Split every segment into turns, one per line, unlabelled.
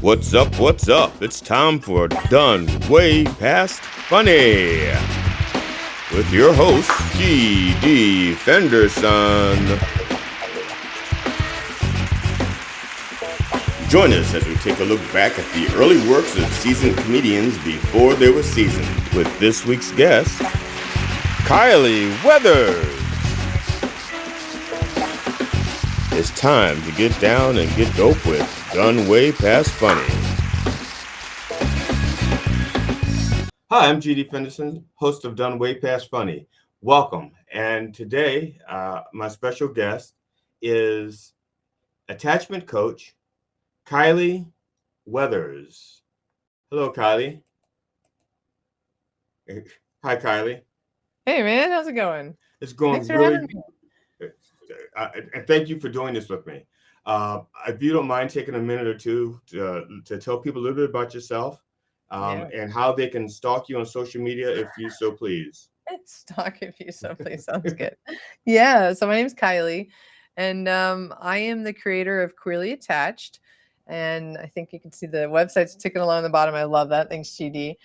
What's up? What's up? It's time for Done Way Past Funny with your host, G.D. Fenderson. Join us as we take a look back at the early works of seasoned comedians before they were seasoned with this week's guest, Kyleigh Weathers. It's time to get down and get dope with Done Way Past Funny. Hi, I'm G.D. Fenderson, host of Done Way Past Funny. Welcome. And today, my special guest is attachment coach Kyleigh Weathers. Hello, Kyleigh. Hi, Kyleigh.
Hey, man. How's it going?
It's going
Thanks for
really
having me.
And thank you for doing this with me. If you don't mind taking a minute or two to tell people a little bit about yourself and how they can stalk you on social media, if you so please.
Stalk if you so please. Sounds good. Yeah. So my name's Kyleigh, and I am the creator of Queerly Attached. And I think you can see the website's ticking along the bottom. I love that. Thanks, GD.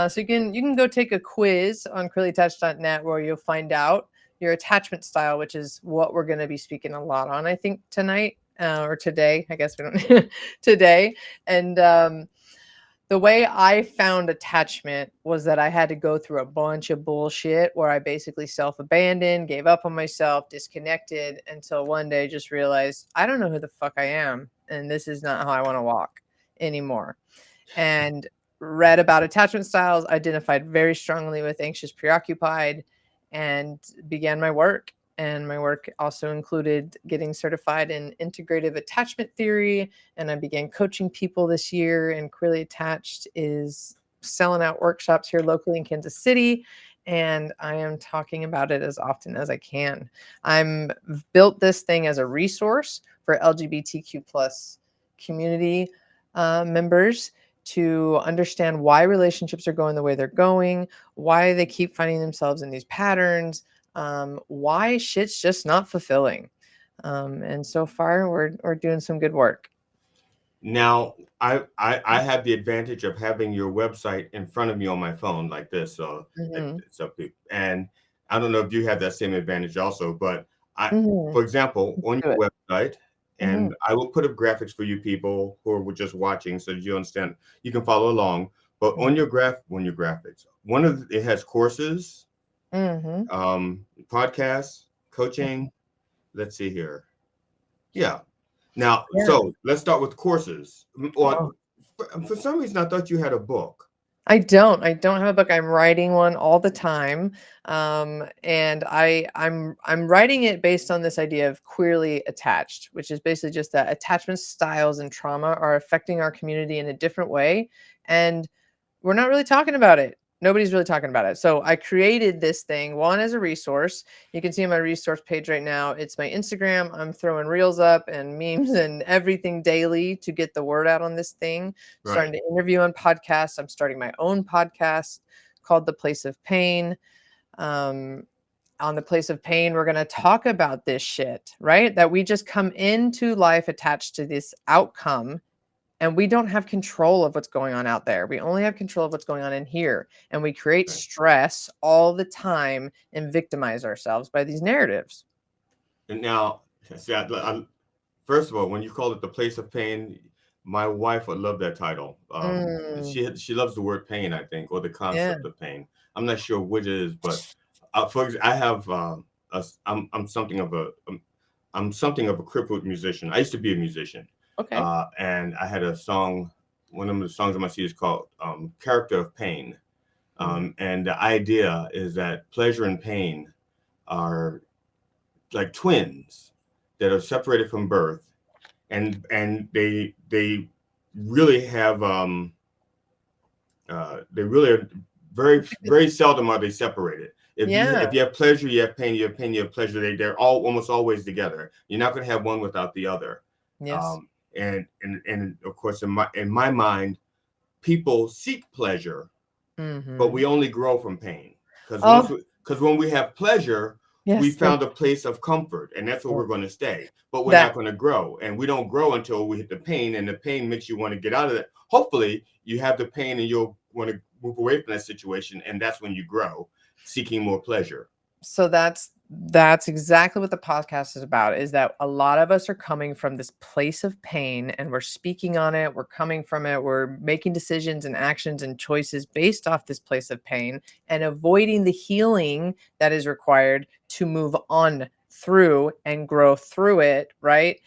So you can go take a quiz on queerlyattached.net where you'll find out your attachment style, which is what we're going to be speaking a lot on, I think, tonight or today. I guess we don't today. And the way I found attachment was that I had to go through a bunch of bullshit where I basically self-abandoned, gave up on myself, disconnected until one day just realized I don't know who the fuck I am. And this is not how I want to walk anymore. And read about attachment styles, identified very strongly with anxious, preoccupied, and began my work. And my work also included getting certified in integrative attachment theory. And I began coaching people this year. And Queerly Attached is selling out workshops here locally in Kansas City. And I am talking about it as often as I can. I'm built this thing as a resource for LGBTQ plus community members to understand why relationships are going the way they're going, why they keep finding themselves in these patterns, why shit's just not fulfilling. And so far, we're doing some good work.
Now, I have the advantage of having your website in front of me on my phone like this. So it's up to, and I don't know if you have that same advantage also, but for example, on your website, and I will put up graphics for you people who are just watching so that you understand, you can follow along. But on your graphics, it has courses, podcasts, coaching. Let's see here. Yeah. Now, so let's start with courses. Or for some reason, I thought you had a book.
I don't have a book. I'm writing one all the time. And I'm writing it based on this idea of queerly attached, which is basically just that attachment styles and trauma are affecting our community in a different way. And we're not really talking about it. Nobody's really talking about it. So I created this thing, one, as a resource. You can see on my resource page right now, it's my Instagram. I'm throwing reels up and memes and everything daily to get the word out on this thing. Right. Starting to interview on podcasts. I'm starting my own podcast called The Place of Pain. On The Place of Pain, we're going to talk about this shit, right? That we just come into life attached to this outcome. And we don't have control of what's going on out there. We only have control of what's going on in here. And we create stress all the time and victimize ourselves by these narratives.
And now, first of all, when you call it The Place of Pain, my wife would love that title. She loves the word pain, I think, or the concept of pain. I'm not sure which it is, but for example, I have I'm something of a crippled musician. I used to be a musician.
Okay.
And I had a song, one of the songs on my CD is called Character of Pain. And the idea is that pleasure and pain are like twins that are separated from birth. And they really have, they really are very, very seldom are they separated. If you have pleasure, you have pain, you have pain, you have pleasure. They're all almost always together. You're not going to have one without the other.
Yes.
And of course, in my mind, people seek pleasure, but we only grow from pain because when we have pleasure, we
Yes,
found a place of comfort, and that's where we're
oh,
going to stay. But we're
that
not going to grow, and we don't grow until we hit the pain, and the pain makes you want to get out of it. Hopefully, you have the pain, and you'll want to move away from that situation, and that's when you grow, seeking more pleasure.
so that's exactly what the podcast is about, is that a lot of us are coming from this place of pain and we're speaking on it, we're coming from it, we're making decisions and actions and choices based off this place of pain and avoiding the healing that is required to move on through and grow through it, right?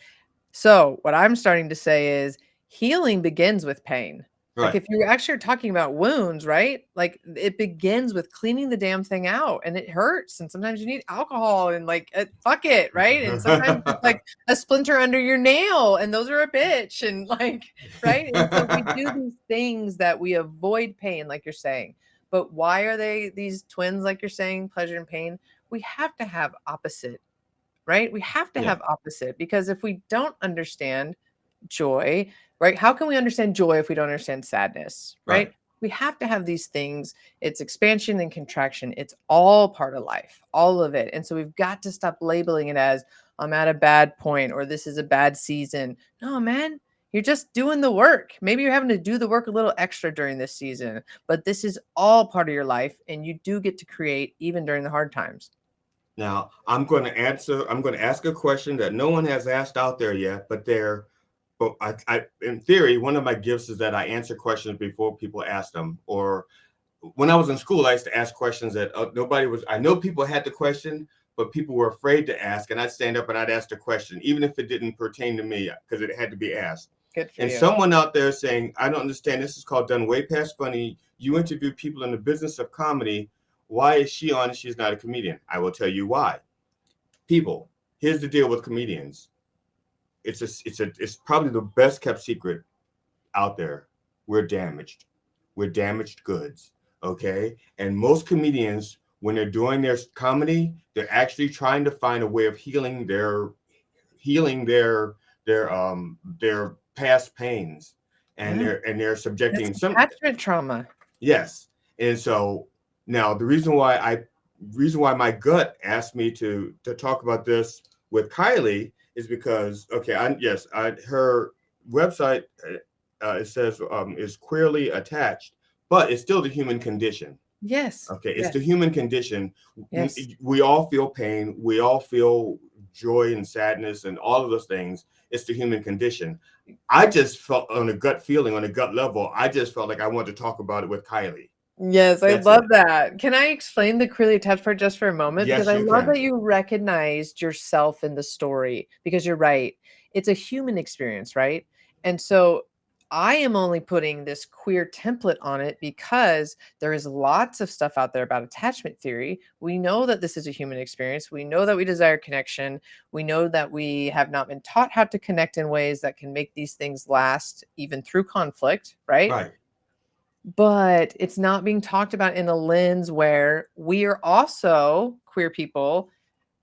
So, what I'm starting to say is healing begins with pain. Like,
Right.
if you actually are talking about wounds, right? Like, it begins with cleaning the damn thing out and it hurts. And sometimes you need alcohol and, like, fuck it, right? And sometimes it's like a splinter under your nail and those are a bitch. And, like, right? And so we do these things that we avoid pain, like you're saying. But why are they these twins, like you're saying, pleasure and pain? We have to have opposite, right? We have to
Yeah.
have opposite because if we don't understand joy, right? How can we understand joy if we don't understand sadness,
Right.
right? We have to have these things. It's expansion and contraction. It's all part of life, all of it. And so we've got to stop labeling it as I'm at a bad point or this is a bad season. No, man, you're just doing the work. Maybe you're having to do the work a little extra during this season, but this is all part of your life and you do get to create even during the hard times.
Now, I'm going to ask a question that no one has asked out there yet, but in theory, one of my gifts is that I answer questions before people ask them. Or when I was in school, I used to ask questions that I know people had the question, but people were afraid to ask. And I'd stand up and I'd ask the question, even if it didn't pertain to me, because it had to be asked.
Good for
And
you.
someone out there saying, I don't understand, this is called Done Way Past Funny. You interview people in the business of comedy. Why is she on and she's not a comedian? I will tell you why. People, here's the deal with comedians. It's probably the best kept secret out there. We're damaged. We're damaged goods. Okay. And most comedians, when they're doing their comedy, they're actually trying to find a way of healing their past pains, and
Yeah.
they're
That's
subjecting some.
attachment trauma.
Yes. And so now the reason why my gut asked me to talk about this with Kyleigh is because, okay, her website, it says, is queerly attached, but it's still the human condition.
Yes.
Okay, it's
Yes.
the human condition.
Yes.
We all feel pain. We all feel joy and sadness and all of those things. It's the human condition. I just felt on a gut feeling, on a gut level, I just felt like I wanted to talk about it with Kyleigh.
Yes, I
That's
love
it.
that. Can I explain the clearly attached part just for a moment? Because
Yes,
I
you
love
can.
that you recognized yourself in the story because you're right. It's a human experience, right? And so I am only putting this queer template on it because there is lots of stuff out there about attachment theory. We know that this is a human experience. We know that we desire connection. We know that we have not been taught how to connect in ways that can make these things last even through conflict, right?
Right.
But it's not being talked about in a lens where we are also queer people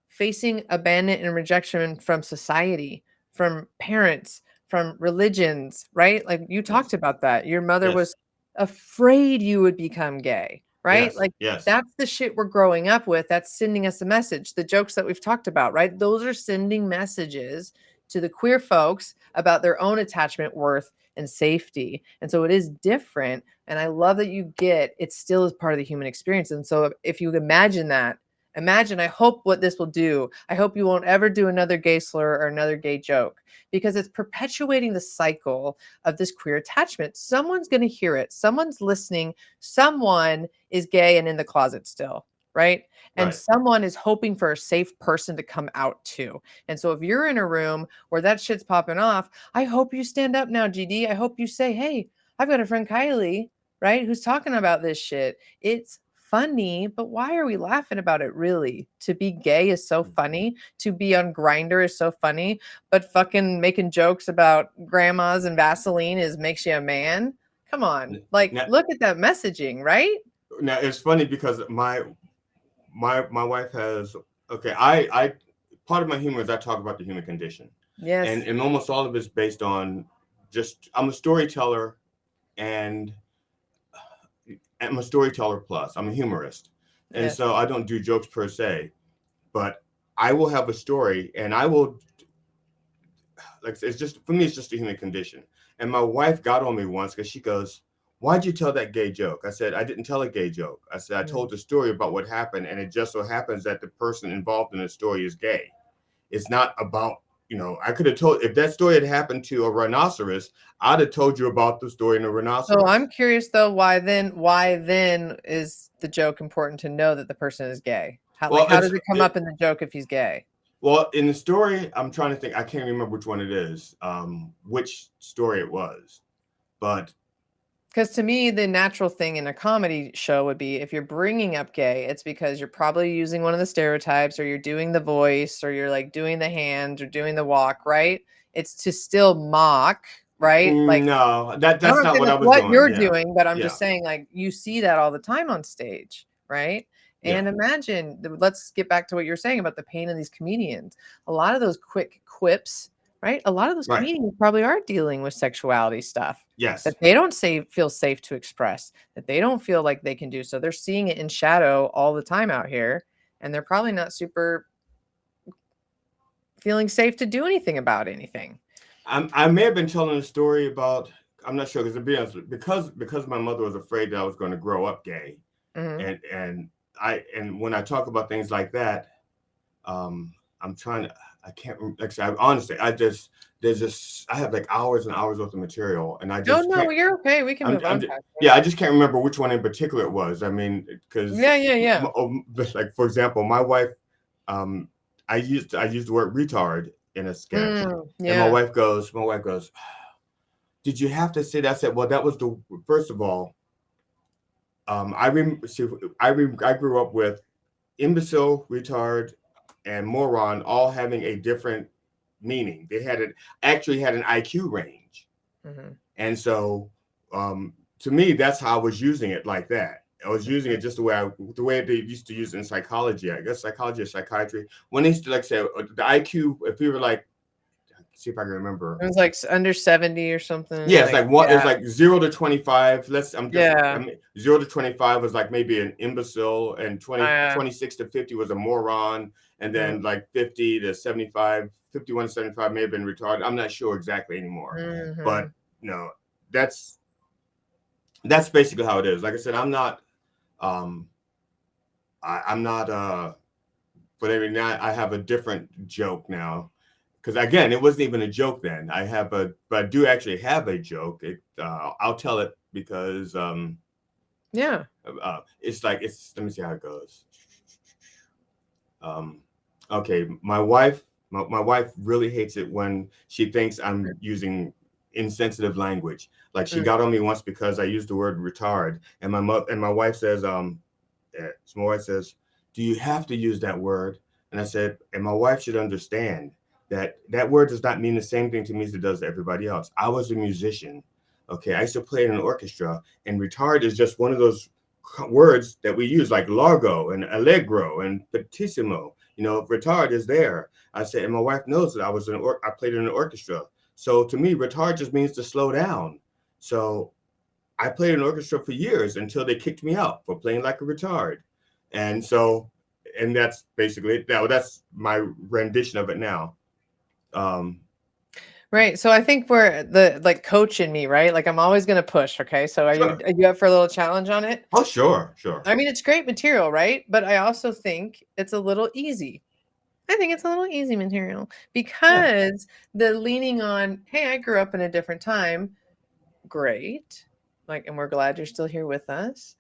facing abandonment and rejection from society, from parents, from religions, right? Like you talked
Yes.
about that. Your mother
Yes.
was afraid you would become gay, right?
Yes.
Like
Yes.
that's the shit we're growing up with. That's sending us a message. The jokes that we've talked about, right? Those are sending messages to the queer folks about their own attachment worth and safety. And so it is different. And I love that you get it still is part of the human experience. And so if you imagine that, imagine, I hope what this will do, I hope you won't ever do another gay slur or another gay joke because it's perpetuating the cycle of this queer attachment. Someone's going to hear it. Someone's listening. Someone is gay and in the closet still, right? And
Right.
someone is hoping for a safe person to come out to. And so if you're in a room where that shit's popping off, I hope you stand up now, GD. I hope you say, hey, I've got a friend Kyleigh, right, who's talking about this shit. It's funny, but why are we laughing about it really? To be gay is so funny. To be on Grinder is so funny, but fucking making jokes about grandmas and Vaseline is makes you a man. Come on. Like
Now,
look at that messaging, right?
now it's funny because my wife has, okay, I part of my humor is I talk about the human condition, and
Yes.
and almost all of it's based on just I'm a storyteller, and I'm a storyteller plus I'm a humorist, and
Yes.
so I don't do jokes per se. but I will have a story, and I will, like, it's just, for me, it's just a human condition. And my wife got on me once because she goes, "Why'd you tell that gay joke?" I said, "I didn't tell a gay joke. I said, I
Mm.
told the story about what happened, and it just so happens that the person involved in the story is gay. It's not about, I could have told, if that story had happened to a rhinoceros, I'd have told you about the story in the
So
rhinoceros."
I'm curious though, why then is the joke important to know that the person is gay?
Well,
How does it come up in the joke if he's gay?
well, in the story, I'm trying to think. I can't remember which one it is, which story it was, but
Because to me, the natural thing in a comedy show would be if you're bringing up gay, it's because you're probably using one of the stereotypes, or you're doing the voice, or you're like doing the hands or doing the walk, right? It's to still mock, right? Like,
no,
I'm
that's
not
not
saying
what I
that's
was
what
doing.
you're
Yeah,
doing, but I'm
yeah,
just saying, like, you see that all the time on stage, right?
yeah,
And imagine, let's get back to what you're saying about the pain of these comedians. A lot of those quick quips, right? A lot of those
right.
comedians probably are dealing with sexuality stuff that
Yes,
they don't feel safe to express, that they don't feel like they can do. So they're seeing it in shadow all the time out here, and they're probably not super feeling safe to do anything about anything.
I may have been telling a story about. I'm not sure because, to be honest, because my mother was afraid that I was going to grow up gay,
Hmm.
and when I talk about things like that, um, I'm trying to. I can't. Like I said, honestly, I have like hours and hours worth of material, and I
Oh
just
no,
can't.
you're okay. We can move on past it.
Yeah, I just can't remember which one in particular it was. I mean, because
Yeah, yeah, yeah.
like, for example, my wife, um, I used the word retard in a sketch, and
Yeah.
my wife goes, "Did you have to say that?" I said, "Well, that was the first of all." I grew up with imbecile, retard, and moron all having a different meaning. They actually had an IQ range,
Mhm,
and so, to me, that's how I was using it, like that. I was using it
mhm.
just the way they used to use it in psychology. I guess psychology or psychiatry. When they used to, like, say, the IQ, if we were like, see if I can remember.
It was, like, under 70 or something,
Yeah, it's
like,
like one. It's
yeah,
like 0 to 25. I
yeah,
mean, 0 to 25 was like maybe an imbecile, and 26 to 50 was a moron, and then
mm,
like 50 to 75, 51 to 75 may have been retarded. I'm not sure exactly anymore, but
mhm.
no, that's that's basically how it is. Like I said, I'm not. Um, I'm not. But every night I have a different joke now, because again, it wasn't even a joke then. But I do actually have a joke. I'll tell it because
Yeah.
it's like it's. Let me see how it goes. Um, okay, my wife really hates it when she thinks I'm using insensitive language. Like, she
Mm,
got on me once because I used the word retard, and my wife says, so my wife says, "Do you have to use that word?" And I said, and my wife should understand that that word does not mean the same thing to me as it does to everybody else. I was a musician. Okay, I used to play in an orchestra, and retard is just one of those words that we use, like largo and allegro and pittissimo. Retard is there. I said, and my wife knows that I played in an orchestra. So to me, retard just means to slow down. So I played in an orchestra for years until they kicked me out for playing like a retard. And so, and that's basically it. Now, that's my rendition of it now. Um,
right, so I think we're the, like, coach in me, right? Like, I'm always gonna push, okay? So
sure.
are you up for a little challenge on it?
Oh, sure, sure.
I mean, it's great material, right? But I also think it's a little easy. I think it's a little easy material
Yeah.
because the leaning on, "Hey, I grew up in a different time." Great. Like, and we're glad you're still here with us.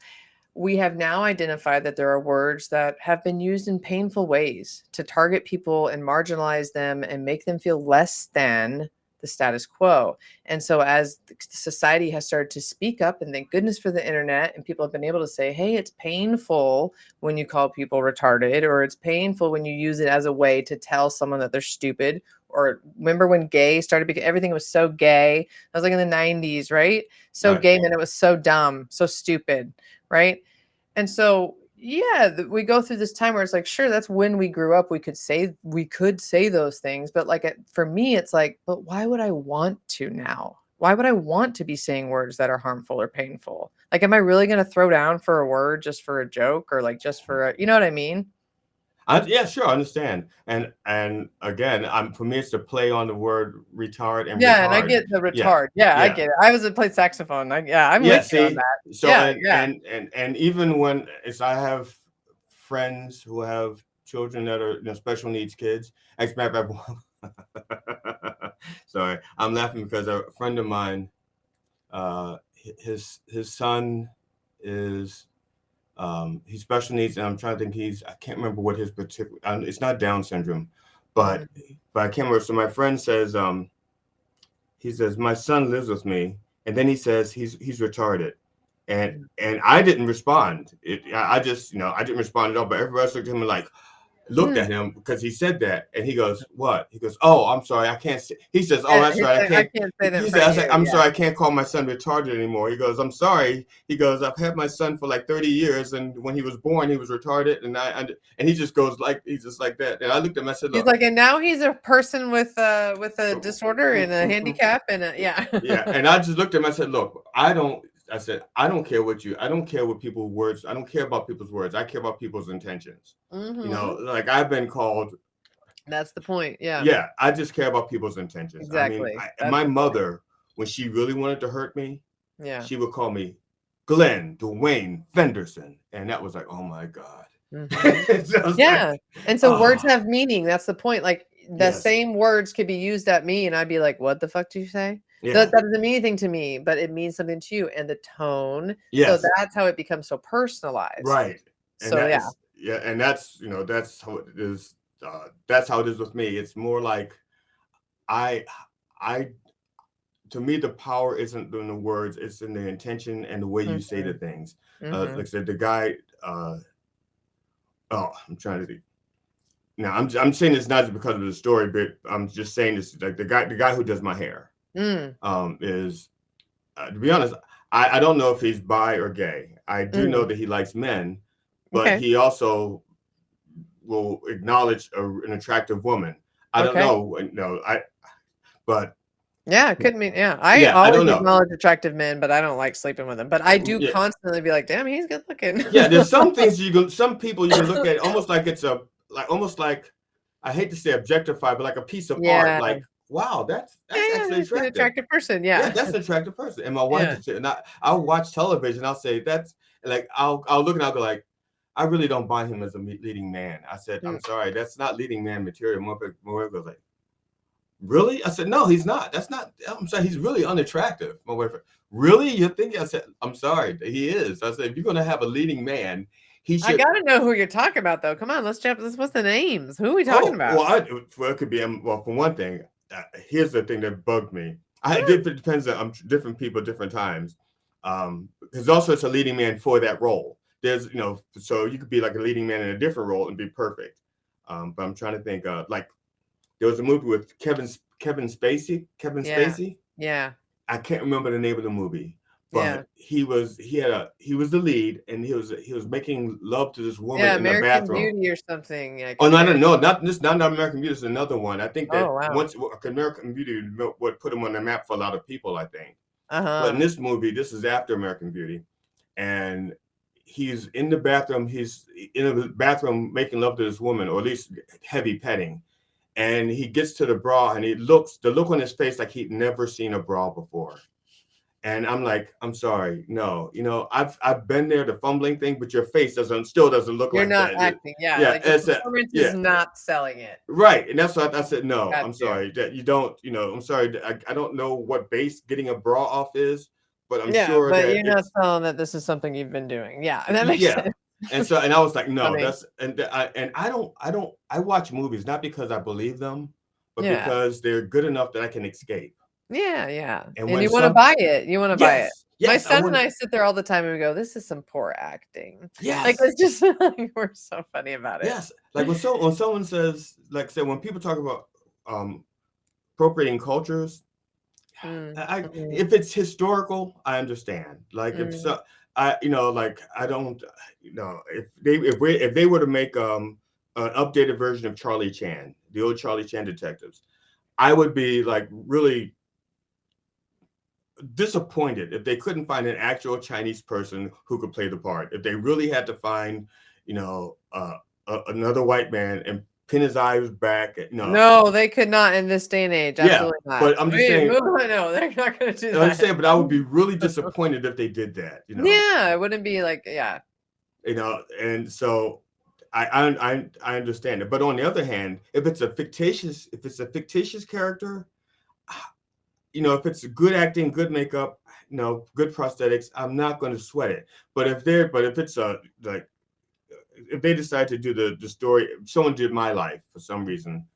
We have now identified that there are words that have been used in painful ways to target people and marginalize them and make them feel less than the status quo. And so, as society has started to speak up, and thank goodness for the internet, and people have been able to say, "Hey, it's painful when you call people retarded, or it's painful when you use it as a way to tell someone that they're stupid." Or remember when gay started, because everything was so gay. I was like in the 90s, right? So
Right.
gay meant it was so dumb, so stupid, right? And so, yeah, we go through this time where it's like, sure, that's when we grew up. We could say those things, but like for me, it's like, but why would I want to now? Why would I want to be saying words that are harmful or painful? Like, am I really going to throw down for a word just for a joke, or like just for a, you know what I mean?
Yeah, sure, I understand. And again, for me, it's to play on the word retard and
Yeah, and I
retard.
get the
Yeah,
retard. Yeah, I
yeah,
get it. I was played saxophone. Yeah, I'm
yeah.
with you on
See,
that.
so
Yeah, yeah.
and even when it's I have friends who have children that are special needs kids. As a matter of fact, sorry, I'm laughing because a friend of mine, his son is he's special needs, and I'm trying to think. I can't remember what his particular. It's not Down syndrome, but
Mhm.
but I can't remember. So my friend says, he says my son lives with me, and then he says he's retarded, and I didn't respond. I just I didn't respond at all. But everybody else looked at him like, looked
Mhm.
at him because he said that, and he goes, "What?" He goes, "Oh, I'm sorry, I can't say." He says, "Oh,
Yeah,
that's
he's
right, I
like, "I
can't."
can't say that in
He
front
said,
of
"I said,
you."
I'm
Yeah.
sorry, I can't call my son retarded anymore." He goes, "I'm sorry." He goes, "I've had my son for like 30 years, and when he was born, he was retarded, and he just goes like he's just like that." And I looked at him, I said,
He's
"Look."
like, "And now he's a person with a disorder and a handicap and a" yeah.
Yeah, and I just looked at him. I said, "Look, I don't." I said, "I don't care what you. I don't care what people's words. I don't care about people's words. I care about people's intentions.
Mhm.
Like I've been called.
That's the point. Yeah.
Yeah, I just care about people's intentions. I mean,
Exactly. That's
my
the point.
mother, when she really wanted to hurt me,
Yeah.
she would call me Glenn Dwayne Fenderson, and that was like, oh my god."
Mhm.
So I was like,
Yeah, and so words
oh
have meaning, that's the point, like, the
yes,
same words could be used at me, and I'd be like, "What the fuck did you say?"
yeah,
That doesn't mean anything to me, but it means something to you, and the tone, so
yes,
that's how it becomes so personalized.
right, and
So,
that
yeah.
is yeah, and that's how it is. That's how it is with me. It's more like I I to me the power isn't in the words; it's in the intention and the way you say the
Mhm,
things. Like
mhm.
I said, the guy. Oh, I'm trying to think. Now I'm saying this not just because of the story, but I'm just saying this like the guy who does my hair
Mm,
is to be honest, I don't know if he's bi or gay. I do know
mm,
that he likes men, but
okay,
he also will acknowledge an attractive woman. I don't
okay.
know, no, but
Yeah, it could mean yeah, I
yeah, I
always
don't know.
acknowledge attractive men, but I don't like sleeping with them, but I do
Yeah,
constantly be like, "Damn, he's good looking."
yeah. There's some things some people you can look at almost like it's almost like I hate to say objectify, but like a piece of art.
Yeah.
Like, wow,
Yeah,
that's
yeah,
actually
he's an
attractive.
attractive person,
Yeah,
yeah.
that's an attractive person. And my wife
Yeah.
would say, and I'll watch television. I'll say that's like I'll look and I'll go like, I really don't buy him as a leading man. I said, I'm
Mm.
sorry, that's not leading man material. My wife goes like, really? I said, no, he's not. That's not. I'm sorry, he's really unattractive. My wife, really? You think? I said, I'm sorry, he is. I said, if you're gonna have a leading man, he
I
should.
gotta know who you're talking about, though. Come on, let's jump. What's the names? Who are we talking
Oh,
about?
well, well, it could be. Well, for one thing, here's the thing that bugged me.
Huh.
It depends on different people, different times. Because also it's a leading man for that role. There's, so you could be like a leading man in a different role and be perfect. But I'm trying to think. Like there was a movie with Kevin Spacey. Kevin
Yeah.
Spacey.
Yeah.
I can't remember the name of the movie,
Yeah.
but he was the lead, and he was making love to this woman
Yeah,
in the
American
bathroom.
Beauty or something, I
Oh
could
no,
be
no, no, not this, not American Beauty. Is another one. I think that
Oh, wow.
once American Beauty would put him on the map for a lot of people. I think, but in
Uh-huh.
this movie, this is after American Beauty, and he's in the bathroom. He's in the bathroom making love to this woman, or at least heavy petting. And he gets to the bra, and the look on his face like he'd never seen a bra before. And I'm like, I'm sorry, no, I've been there, the fumbling thing, but your face still doesn't look
You're
like
not
that.
acting. Yeah,
Yeah,
like, your
it's a
performance is
yeah,
not selling it.
right. And that's what I said. No,
Got
I'm
you.
sorry that you don't. I'm sorry. I don't know what base getting a bra off is, but I'm
Yeah,
sure
but
that
you're not
it's
selling that this is something you've been doing. Yeah, that makes
yeah.
sense.
And I was like, no,
Funny.
that's I watch movies not because I believe them, but
Yeah.
because they're good enough that I can escape.
Yeah, yeah,
And
and
when
you wanna
some
buy it, you wanna buy it.
yes,
My
yes, I
son and
want
I sit there all the time and we go, "This is some poor acting." Like,
yes.
it's just like, we're so funny about it.
Yes, like when someone says, like, say when people talk about um, appropriating cultures,
Mm, mhm,
if it's historical, I understand. Like if
mm.
so, like I don't, if they were to make an updated version of Charlie Chan, the old Charlie Chan detectives, I would be like really disappointed if they couldn't find an actual Chinese person who could play the part. If they really had to find, you know, another white man and pin his eyes back. No,
No, they could not in this day and age.
yeah,
Absolutely not.
but I'm just
Wait,
saying.
move on. No, they're not going to do
I'm
that.
saying, but I would be really disappointed if they did that.
Yeah, it wouldn't be like, yeah.
And so I understand it. But on the other hand, if it's a fictitious character, if it's good acting, good makeup, good prosthetics, I'm not going to sweat it. But if it's like if they decide to do the story, someone did my life for some reason.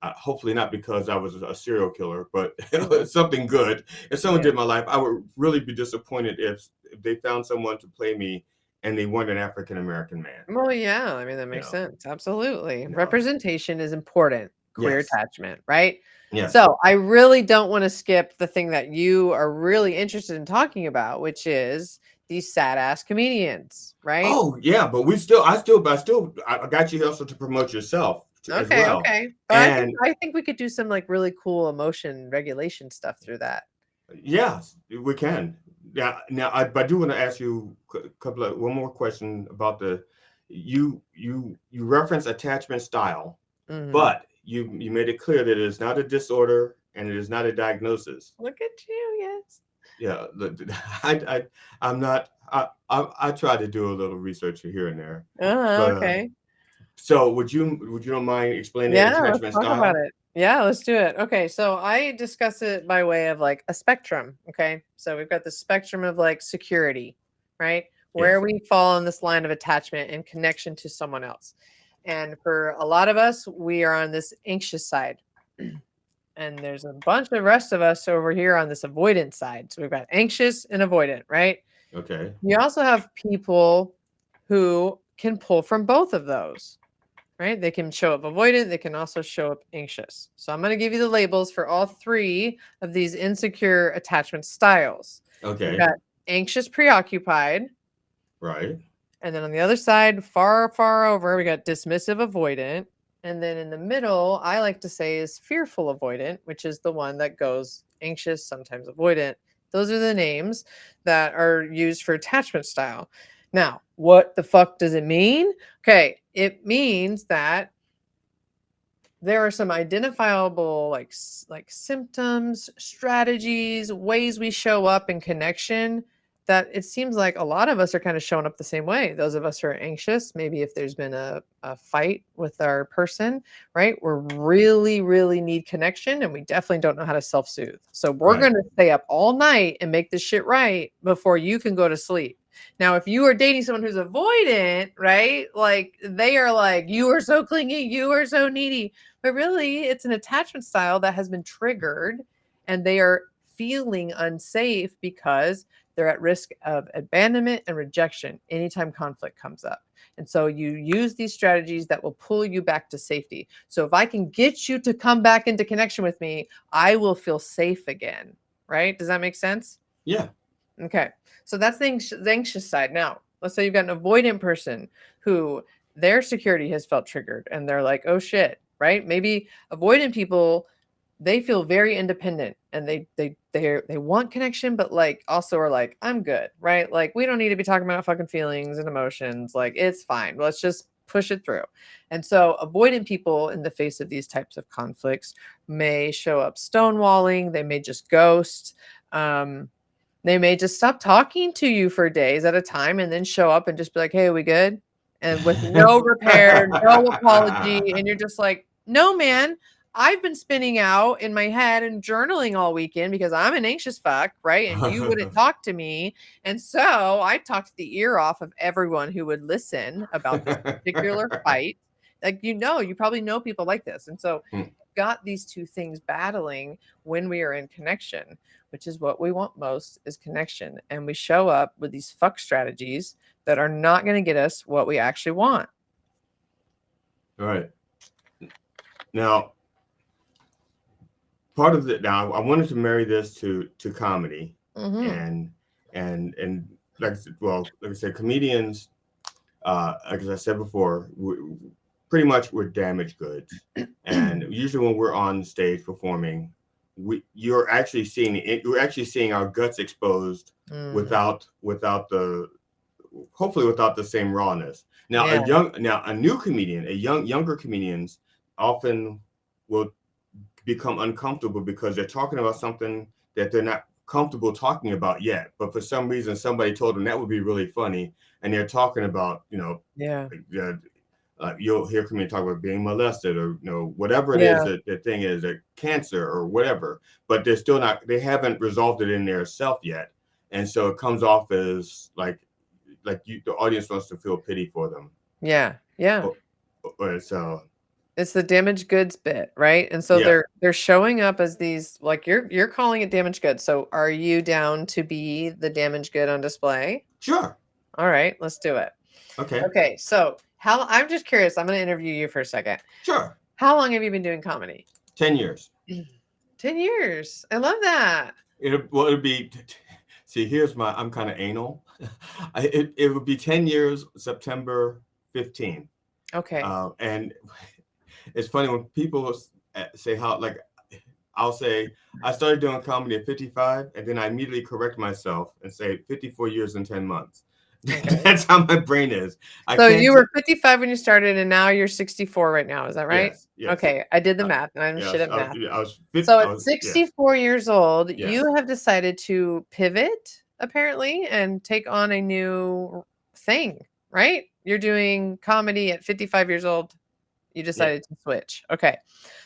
Hopefully not because I was a serial killer, but something good. If someone did my life, I would really be disappointed if they found someone to play me and they weren't an African American man.
Well, yeah, I mean, that
You
makes
know,
sense. Absolutely.
you know.
Representation is important. Queer
Yes,
attachment, right?
yes.
So I really don't want to skip the thing that you are really interested in talking about, which is these sad ass comedians, right?
Oh yeah, but I got you also to promote yourself as
Okay,
well.
okay. But
And
I think we could do some like really cool emotion regulation stuff through that.
yes, we can. Yeah. Now, I do want to ask you one more question about you reference attachment style,
Mhm.
but you made it clear that it is not a disorder and it is not a diagnosis.
Look at you, yes.
Yeah, I'm not. I try to do a little research here and there, but
Okay.
so would you don't mind explaining
Yeah, let's
attachment
talk about
style?
it. Yeah, let's do it. Okay, so I discuss it by way of like a spectrum. Okay, so we've got the spectrum of like security, right? Where
Yes.
we fall on this line of attachment and connection to someone else. And for a lot of us, we are on this anxious side. And there's a bunch of rest of us over here on this avoidant side. So we've got anxious and avoidant, right?
Okay.
You also have people who can pull from both of those, right? They can show up avoidant, they can also show up anxious. So I'm going to give you the labels for all three of these insecure attachment styles. We've
Okay.
got anxious preoccupied,
Right.
and then on the other side, far, far over, we got dismissive avoidant. And then in the middle, I like to say is fearful avoidant, which is the one that goes anxious, sometimes avoidant. Those are the names that are used for attachment style. Now, what the fuck does it mean? Okay, it means that there are some identifiable like symptoms, strategies, ways we show up in connection that it seems like a lot of us are kind of showing up the same way. Those of us who are anxious, maybe if there's been a fight with our person, right? We're really, really need connection and we definitely don't know how to self-soothe. So we're
Right.
going to stay up all night and make this shit right before you can go to sleep. Now, if you are dating someone who's avoidant, right? Like they are like, you are so clingy, you are so needy. But really, it's an attachment style that has been triggered and they are feeling unsafe because they're at risk of abandonment and rejection anytime conflict comes up. And so you use these strategies that will pull you back to safety. So if I can get you to come back into connection with me, I will feel safe again. Right? Does that make sense?
Yeah.
Okay. So that's the anxious side. Now, let's say you've got an avoidant person who their security has felt triggered and they're like, oh shit, right? Maybe avoidant people, they feel very independent and they want connection, but like also are like, I'm good, right? Like we don't need to be talking about fucking feelings and emotions. Like it's fine. Let's just push it through. And so avoidant people in the face of these types of conflicts may show up stonewalling, they may just ghost. They may just stop talking to you for days at a time and then show up and just be like, "Hey, are we good?" And with no repair, no apology, and you're just like, "No, man, I've been spinning out in my head and journaling all weekend because I'm an anxious fuck, right? And you wouldn't talk to me. And so I talked the ear off of everyone who would listen about this particular fight. Like, you probably know people like this. And so got these two things battling when we are in connection, which is what we want most is connection. And we show up with these fuck strategies that are not going to get us what we actually want.
All right. Now, part of it. Now, I wanted to marry this to comedy,
Mm-hmm.
and like like I said, comedians, like as I said before, pretty much we're damaged goods, and usually when we're on stage performing, you're actually seeing our guts exposed
Mm-hmm.
without the hopefully without the same rawness. Now
Yeah.
a new comedian, younger comedians often will become uncomfortable because they're talking about something that they're not comfortable talking about yet. But for some reason, somebody told them that would be really funny, and they're talking about,
Yeah.
you'll hear comedians talk about being molested, or whatever it is
Yeah.
that the thing is, a cancer or whatever. But they're still not. They haven't resolved it in their self yet, and so it comes off as the audience wants to feel pity for them.
Yeah. Yeah.
So
It's the damaged goods bit, right? And so
yeah,
they're showing up as these, like, you're calling it damaged goods. So are you down to be the damaged good on display?
sure,
All right, let's do it.
okay,
Okay, so I'm just curious. I'm going to interview you for a second.
sure.
How long have you been doing comedy?
10 years.
10 years. I love that.
It'll be. See, I'm kind of anal. It would be 10 years, September 15th.
Okay.
And it's funny when people say how, like, I'll say I started doing comedy at 55, and then I immediately correct myself and say 54 years and 10 months.
Okay.
That's how my brain is. I
So
can't.
you were 55 when you started, and now you're 64 right now. Is that right?
Yes, yes.
Okay, I did the math, and I'm shit at math.
I was 50.
So
I
at
was, yes,
64 years old,
yes.
you have decided to pivot, apparently, and take on a new thing, right? You're doing comedy at 55 years old. You
Yeah.
decided to switch. Okay.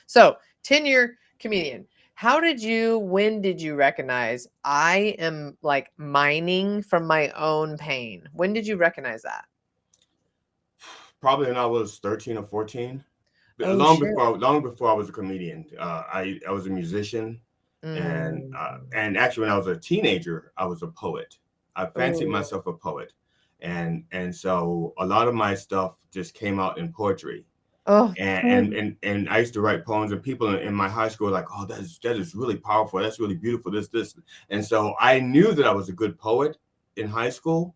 So 10-year comedian. When did you recognize I am like mining from my own pain? When did you recognize that?
Probably when I was 13 or 14.
Oh, shit.
Long before I was a comedian. I was a musician,
Mm.
and actually when I was a teenager, I was a poet. I fancied
Oh.
myself a poet, and so a lot of my stuff just came out in poetry.
Oh,
And I used to write poems, and people in my high school were like, "Oh, that is really powerful. That's really beautiful. This." And so I knew that I was a good poet in high school.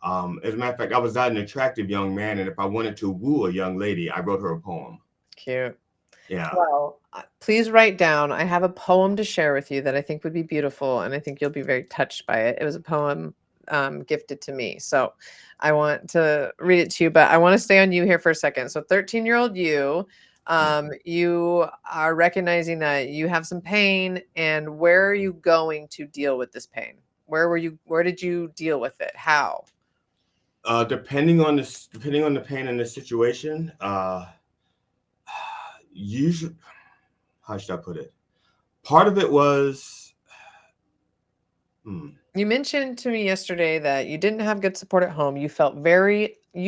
As a matter of fact, I was not an attractive young man, and if I wanted to woo a young lady, I wrote her a poem.
cute.
Yeah.
Well, please write down. I have a poem to share with you that I think would be beautiful, and I think you'll be very touched by it. It was a poem gifted to me. So I want to read it to you, but I want to stay on you here for a second. So 13-year-old you, you are recognizing that you have some pain, and where are you going to deal with this pain? Where did you deal with it? How?
Depending on the pain in the situation, usually, how should I put it? Part of it was,
You mentioned to me yesterday that you didn't have good support at home. You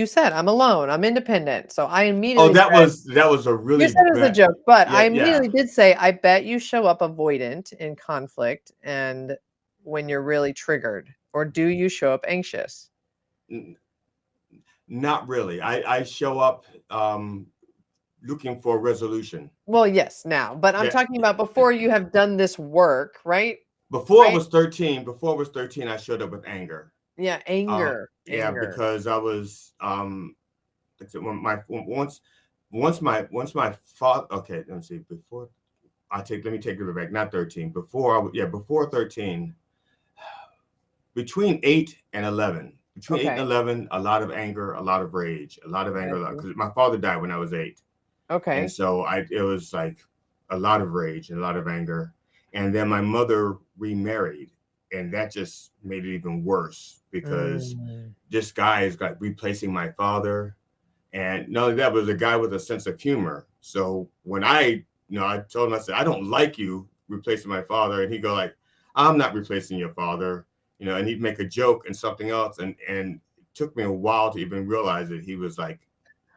said, I'm alone, I'm independent. So I
oh,
immediately
that
said,
was that was a
you
really
said it was a
bad.
joke, but I
Yeah, yeah.
immediately did say, I bet you show up avoidant in conflict and when you're really triggered, or do you show up anxious?
Not really. I show up looking for a resolution.
Well, yes, now, but I'm
Yeah.
talking about before you have done this work, right?
Before I
Right?
was 13, I showed up with anger.
Yeah,
Uh,
anger,
yeah,
anger.
because I was when my once my father. Okay, let me see. Let me take it back. Not 13. Before 13, between 8 and 11. Between 8 and
Okay.
11, a lot of anger, a lot of rage, a lot of
I
anger,
see.
because my father died when I was 8. And
Okay.
so it was like a lot of rage and a lot of anger. And then my mother remarried, and that just made it even worse because
Mm.
this guy is like replacing my father. And not only that, was a guy with a sense of humor. So when I told him, I said, I don't like you replacing my father. And he'd go like, I'm not replacing your father, and he'd make a joke and something else. And it took me a while to even realize that he was like,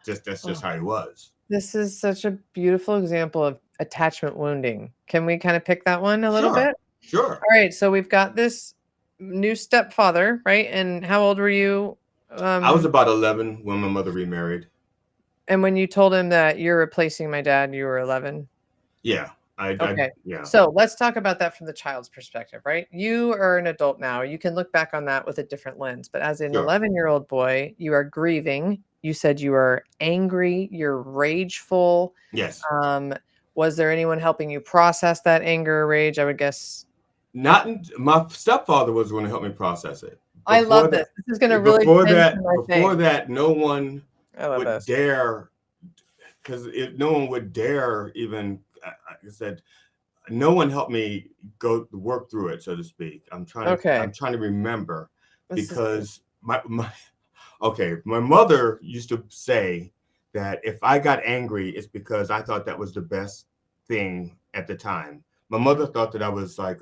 that's just how he was.
This is such a beautiful example of attachment wounding. Can we kind of pick that one a little
Sure,
bit?
sure.
All right, so we've got this new stepfather, right? And how old were you?
I was about 11 when my mother remarried.
And when you told him that you're replacing my dad, you were 11.
Yeah,
Okay.
yeah,
So let's talk about that from the child's perspective, right? You are an adult now. You can look back on that with a different lens. But as an
sure.
11-year-old boy, you are grieving. You said you are angry, you're rageful.
Yes.
Um, was there anyone helping you process that anger or rage? I would guess.
My stepfather was going to help me process it.
I love this. This is going to really fit into my
Before
thing.
that, no one
I love
would
this.
dare, because no one would dare even. I said, no one helped me go work through it, so to speak.
Okay.
I'm trying to remember,
This is good.
because my okay, my mother used to say that if I got angry, it's because I thought that was the best thing at the time. My mother thought that I was like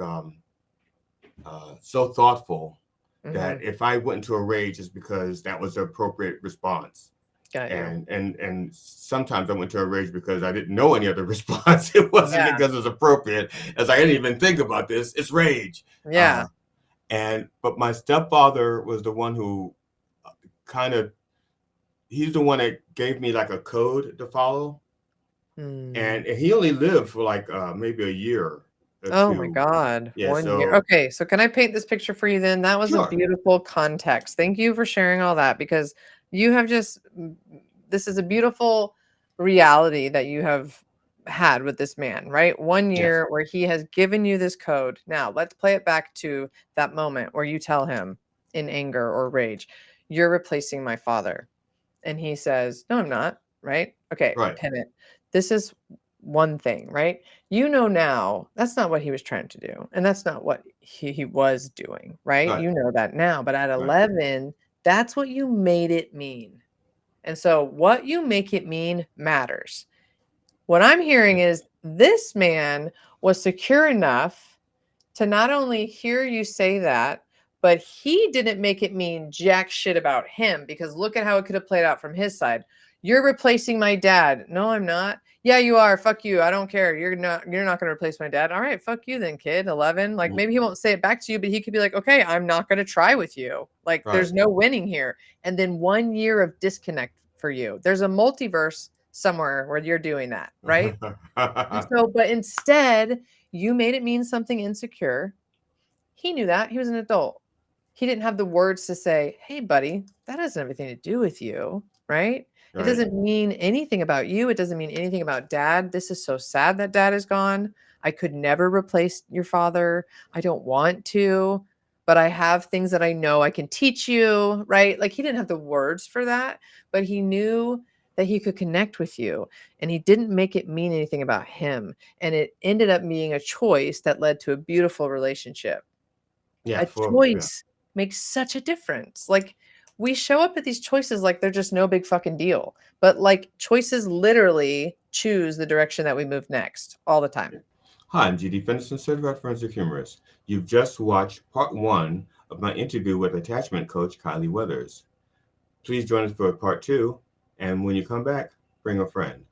so thoughtful that
Mhm.
if I went into a rage, it's because that was the appropriate response.
Got you.
And sometimes I went to a rage because I didn't know any other response. It wasn't
Yeah.
because it was appropriate. As I didn't even think about this. It's rage.
Yeah.
But my stepfather was the one who kind of, he's the one that gave me like a code to follow,
Hmm.
and he only lived for like maybe a year or
Oh my
two.
God.
Yeah.
1 year.
So
Okay, so can I paint this picture for you then? That was a
sure.
beautiful context. Thank you for sharing all that because you have just this is a beautiful reality that you have had with this man, right? One
Yes.
year where he has given you this code. Now, let's play it back to that moment where you tell him in anger or rage, "You're replacing my father." And he says, "No, I'm not." Right? Okay,
Right.
pin it. This is one thing, right? You know now that's not what he was trying to do. And that's not what he was doing, right?
Right.
You know that now. But at
Right.
11, that's what you made it mean. And so what you make it mean matters. What I'm hearing
Yeah.
is this man was secure enough to not only hear you say that, but he didn't make it mean jack shit about him because look at how it could have played out from his side. You're replacing my dad. No, I'm not. Yeah, you are. Fuck you. I don't care. You're not going to replace my dad. All right, fuck you then, kid. 11. Like
Mm,
maybe he won't say it back to you, but he could be like, "Okay, I'm not going to try with you." Like
right.
there's no winning here. And then 1 year of disconnect for you. There's a multiverse somewhere where you're doing that, right? And so but instead, you made it mean something insecure. He knew that. He was an adult. He didn't have the words to say, "Hey, buddy, that has everything to do with you," right? It
Right.
doesn't mean anything about you. It doesn't mean anything about dad. This is so sad that dad is gone. I could never replace your father. I don't want to, but I have things that I know I can teach you, right? Like he didn't have the words for that, but he knew that he could connect with you and he didn't make it mean anything about him. And it ended up being a choice that led to a beautiful relationship.
Yeah.
A
For yeah.
choice makes such a difference. Like, we show up at these choices like they're just no big fucking deal, but, like, choices literally choose the direction that we move next all the time.
Hi, I'm GD Fenderson, certified forensic humorist. You've just watched part one of my interview with attachment coach Kyleigh Weathers. Please join us for part two, and when you come back, bring a friend.